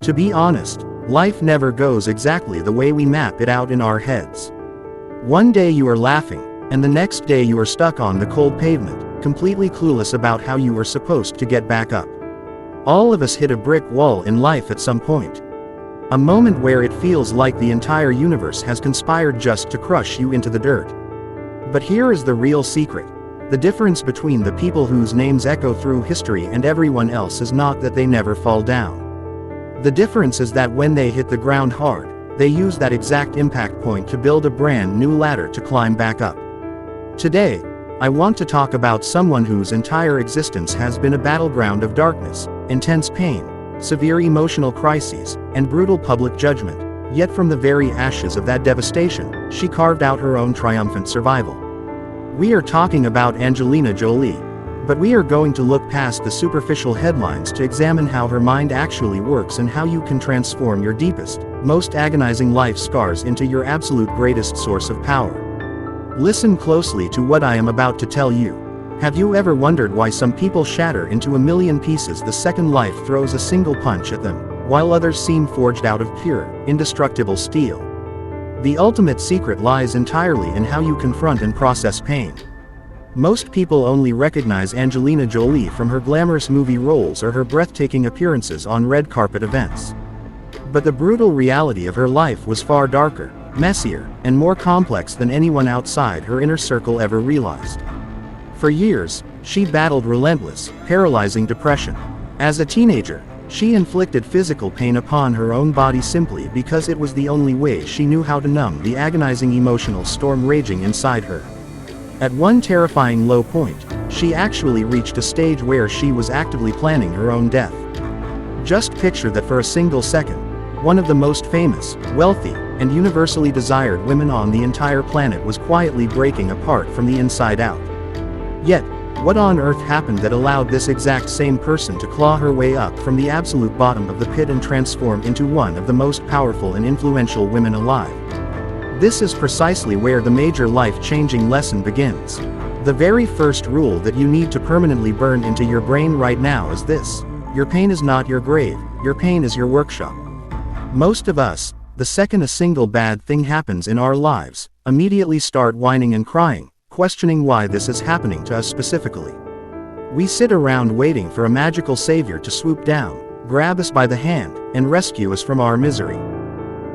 To be honest, life never goes exactly the way we map it out in our heads. One day you are laughing, and the next day you are stuck on the cold pavement, completely clueless about how you were supposed to get back up. All of us hit a brick wall in life at some point. A moment where it feels like the entire universe has conspired just to crush you into the dirt. But here is the real secret. The difference between the people whose names echo through history and everyone else is not that they never fall down. The difference is that when they hit the ground hard, they use that exact impact point to build a brand new ladder to climb back up. Today, I want to talk about someone whose entire existence has been a battleground of darkness, intense pain, severe emotional crises, and brutal public judgment, yet from the very ashes of that devastation, she carved out her own triumphant survival. We are talking about Angelina Jolie, but we are going to look past the superficial headlines to examine how her mind actually works and how you can transform your deepest, most agonizing life scars into your absolute greatest source of power. Listen closely to what I am about to tell you. Have you ever wondered why some people shatter into a million pieces the second life throws a single punch at them, while others seem forged out of pure, indestructible steel? The ultimate secret lies entirely in how you confront and process pain. Most people only recognize Angelina Jolie from her glamorous movie roles or her breathtaking appearances on red carpet events. But the brutal reality of her life was far darker, messier, and more complex than anyone outside her inner circle ever realized. For years, she battled relentless, paralyzing depression. As a teenager, she inflicted physical pain upon her own body simply because it was the only way she knew how to numb the agonizing emotional storm raging inside her. At one terrifying low point, she actually reached a stage where she was actively planning her own death. Just picture that for a single second. One of the most famous, wealthy, and universally desired women on the entire planet was quietly breaking apart from the inside out. Yet, what on earth happened that allowed this exact same person to claw her way up from the absolute bottom of the pit and transform into one of the most powerful and influential women alive? This is precisely where the major life-changing lesson begins. The very first rule that you need to permanently burn into your brain right now is this: your pain is not your grave, your pain is your workshop. Most of us, the second a single bad thing happens in our lives, immediately start whining and crying, questioning why this is happening to us specifically. We sit around waiting for a magical savior to swoop down, grab us by the hand, and rescue us from our misery.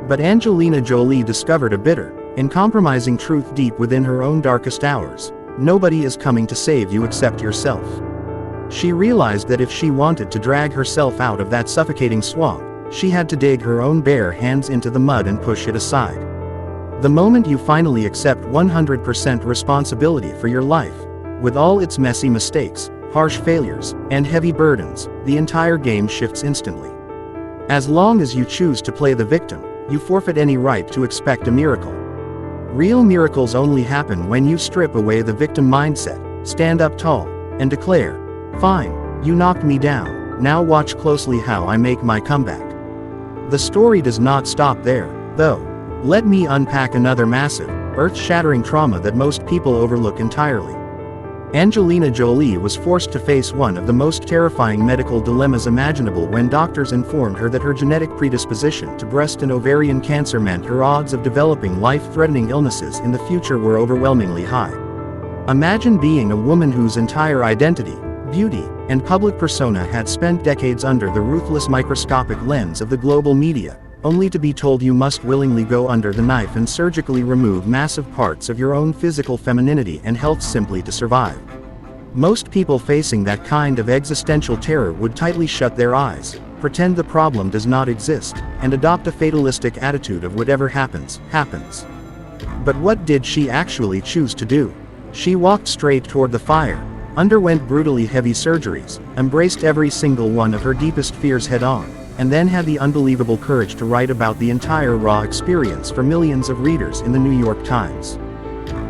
But Angelina Jolie discovered a bitter, uncompromising truth deep within her own darkest hours: nobody is coming to save you except yourself. She realized that if she wanted to drag herself out of that suffocating swamp, she had to dig her own bare hands into the mud and push it aside. The moment you finally accept 100% responsibility for your life, with all its messy mistakes, harsh failures, and heavy burdens, the entire game shifts instantly. As long as you choose to play the victim, you forfeit any right to expect a miracle. Real miracles only happen when you strip away the victim mindset, stand up tall, and declare, "Fine, you knocked me down, now watch closely how I make my comeback." The story does not stop there, though. Let me unpack another massive, earth-shattering trauma that most people overlook entirely. Angelina Jolie was forced to face one of the most terrifying medical dilemmas imaginable when doctors informed her that her genetic predisposition to breast and ovarian cancer meant her odds of developing life-threatening illnesses in the future were overwhelmingly high. Imagine being a woman whose entire identity, beauty, and public persona had spent decades under the ruthless microscopic lens of the global media, only to be told you must willingly go under the knife and surgically remove massive parts of your own physical femininity and health simply to survive. Most people facing that kind of existential terror would tightly shut their eyes, pretend the problem does not exist, and adopt a fatalistic attitude of whatever happens, happens. But what did she actually choose to do? She walked straight toward the fire, underwent brutally heavy surgeries, embraced every single one of her deepest fears head-on, and then had the unbelievable courage to write about the entire raw experience for millions of readers in the New York Times.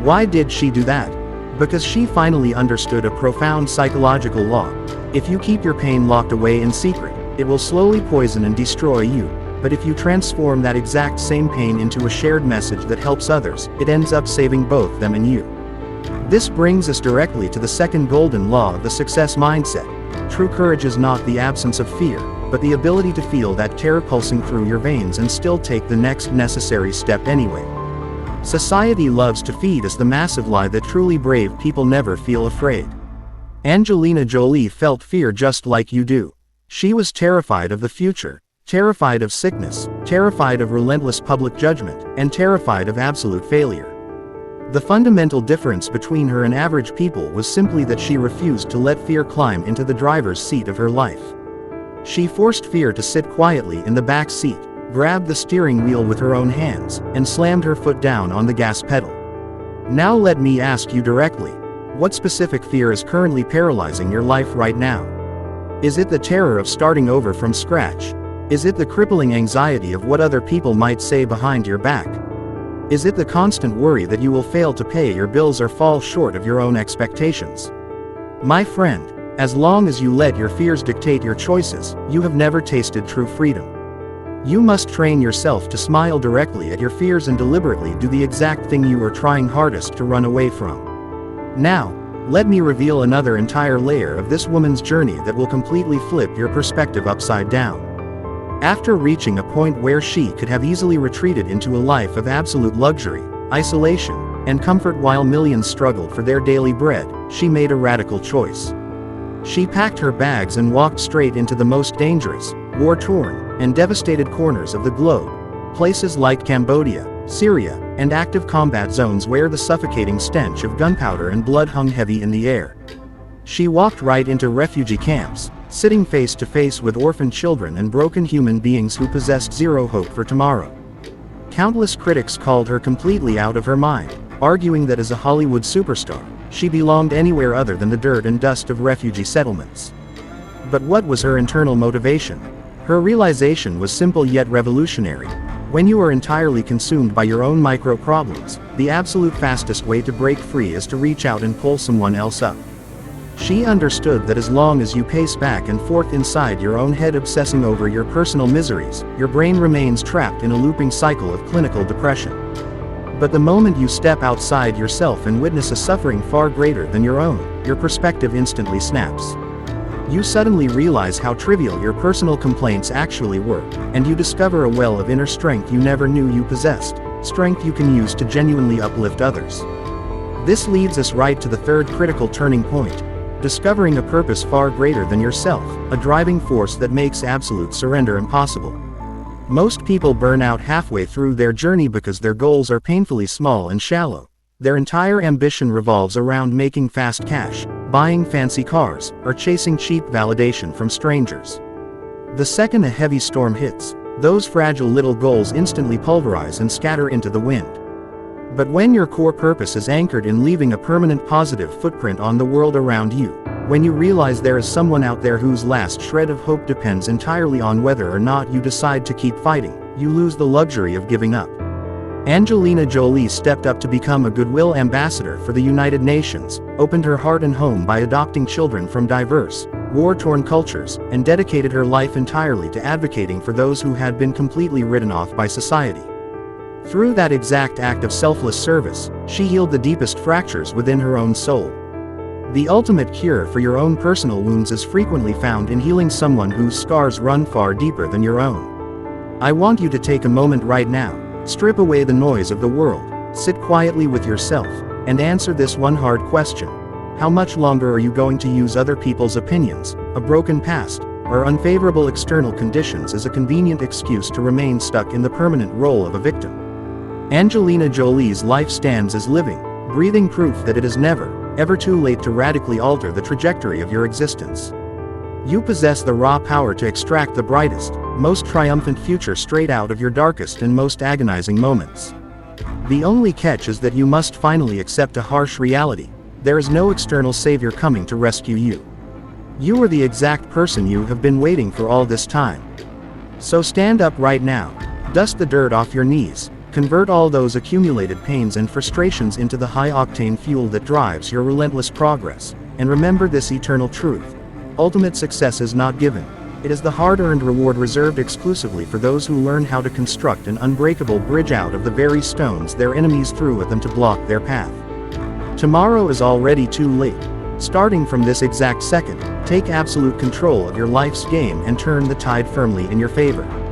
Why did she do that? Because she finally understood a profound psychological law. If you keep your pain locked away in secret, it will slowly poison and destroy you. But if you transform that exact same pain into a shared message that helps others, it ends up saving both them and you. This brings us directly to the second golden law of the success mindset. True courage is not the absence of fear, but the ability to feel that terror pulsing through your veins and still take the next necessary step anyway. Society loves to feed us the massive lie that truly brave people never feel afraid. Angelina Jolie felt fear just like you do. She was terrified of the future, terrified of sickness, terrified of relentless public judgment, and terrified of absolute failure. The fundamental difference between her and average people was simply that she refused to let fear climb into the driver's seat of her life. She forced fear to sit quietly in the back seat, grabbed the steering wheel with her own hands, and slammed her foot down on the gas pedal. Now let me ask you directly, what specific fear is currently paralyzing your life right now? Is it the terror of starting over from scratch? Is it the crippling anxiety of what other people might say behind your back? Is it the constant worry that you will fail to pay your bills or fall short of your own expectations? My friend, as long as you let your fears dictate your choices, you have never tasted true freedom. You must train yourself to smile directly at your fears and deliberately do the exact thing you are trying hardest to run away from. Now, let me reveal another entire layer of this woman's journey that will completely flip your perspective upside down. After reaching a point where she could have easily retreated into a life of absolute luxury, isolation, and comfort while millions struggled for their daily bread, she made a radical choice. She packed her bags and walked straight into the most dangerous, war-torn, and devastated corners of the globe, places like Cambodia, Syria, and active combat zones where the suffocating stench of gunpowder and blood hung heavy in the air. She walked right into refugee camps, sitting face to face with orphaned children and broken human beings who possessed zero hope for tomorrow. Countless critics called her completely out of her mind, arguing that as a Hollywood superstar, she belonged anywhere other than the dirt and dust of refugee settlements. But what was her internal motivation? Her realization was simple yet revolutionary. When you are entirely consumed by your own micro-problems, the absolute fastest way to break free is to reach out and pull someone else up. She understood that as long as you pace back and forth inside your own head obsessing over your personal miseries, your brain remains trapped in a looping cycle of clinical depression. But the moment you step outside yourself and witness a suffering far greater than your own, your perspective instantly snaps. You suddenly realize how trivial your personal complaints actually were, and you discover a well of inner strength you never knew you possessed, strength you can use to genuinely uplift others. This leads us right to the third critical turning point. Discovering a purpose far greater than yourself, a driving force that makes absolute surrender impossible. Most people burn out halfway through their journey because their goals are painfully small and shallow. Their entire ambition revolves around making fast cash, buying fancy cars, or chasing cheap validation from strangers. The second a heavy storm hits, those fragile little goals instantly pulverize and scatter into the wind. But when your core purpose is anchored in leaving a permanent positive footprint on the world around you, when you realize there is someone out there whose last shred of hope depends entirely on whether or not you decide to keep fighting, you lose the luxury of giving up. Angelina Jolie stepped up to become a goodwill ambassador for the United Nations, opened her heart and home by adopting children from diverse, war-torn cultures, and dedicated her life entirely to advocating for those who had been completely written off by society. Through that exact act of selfless service, she healed the deepest fractures within her own soul. The ultimate cure for your own personal wounds is frequently found in healing someone whose scars run far deeper than your own. I want you to take a moment right now, strip away the noise of the world, sit quietly with yourself, and answer this one hard question. How much longer are you going to use other people's opinions, a broken past, or unfavorable external conditions as a convenient excuse to remain stuck in the permanent role of a victim? Angelina Jolie's life stands as living, breathing proof that it is never, ever too late to radically alter the trajectory of your existence. You possess the raw power to extract the brightest, most triumphant future straight out of your darkest and most agonizing moments. The only catch is that you must finally accept a harsh reality. There is no external savior coming to rescue you. You are the exact person you have been waiting for all this time. So stand up right now, dust the dirt off your knees, convert all those accumulated pains and frustrations into the high-octane fuel that drives your relentless progress, and remember this eternal truth. Ultimate success is not given. It is the hard-earned reward reserved exclusively for those who learn how to construct an unbreakable bridge out of the very stones their enemies threw at them to block their path. Tomorrow is already too late. Starting from this exact second, take absolute control of your life's game and turn the tide firmly in your favor.